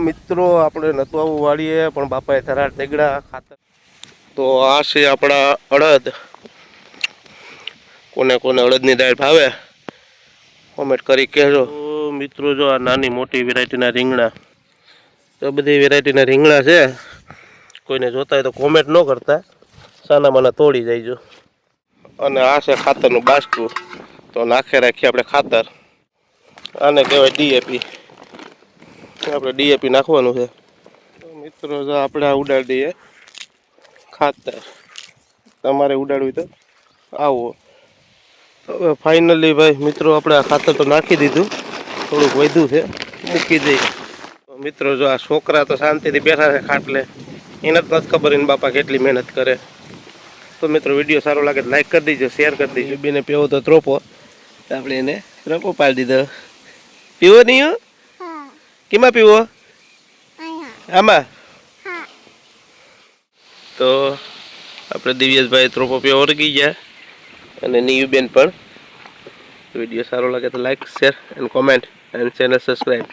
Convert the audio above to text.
મિત્રો આપણે નતું આવું વાળીએ પણ બાપાએ થરાર તેગડા ખાતર. તો આ છે આપણા અડદ. કોને કોને અડદની દાળ ભાવે કોમેન્ટ કરી કહેજો. મિત્રો જો આ નાની મોટી વેરાયટીના રીંગણા, તો બધી વેરાયટીના રીંગણા છે. કોઈને જોતા હોય તો કોમેન્ટ ન કરતા, સાના માના તોડી જાયજો. અને આ છે ખાતરનું બાસકું, તો નાખે રાખીએ આપણે ખાતર. આને કહેવાય ડીએપી. આપણે ડીએપી નાખવાનું છે. તો મિત્રો જો આપણે આ ઉડાડી દઈએ ખાતર. તમારે ઉડાડવું તો આવો. હવે ફાઇનલી ભાઈ મિત્રો આપણે આ ખાતર તો નાખી દીધું, થોડુંક વધ્યું છે મૂકી દઈએ. મિત્રો જો આ છોકરા તો શાંતિથી બેઠા છે ખાટલે, એને જ નથી ખબર એને બાપા કેટલી મહેનત કરે. તો મિત્રો વિડીયો સારો લાગે તો લાઈક કરી દીજો, શેર કરી દીજો. બેને પીવો તો ત્રોપો, આપણે એને ત્રોપો પાડી દીધો. પીવો નહીં? કેમાં પીવો? આમાં. તો આપણે દિવ્યેશભાઈ ત્રોપો પીવો ઓળગી ગયા, અને નીયુબેન પણ. વિડીયો સારો લાગે તો like, share and comment and channel subscribe.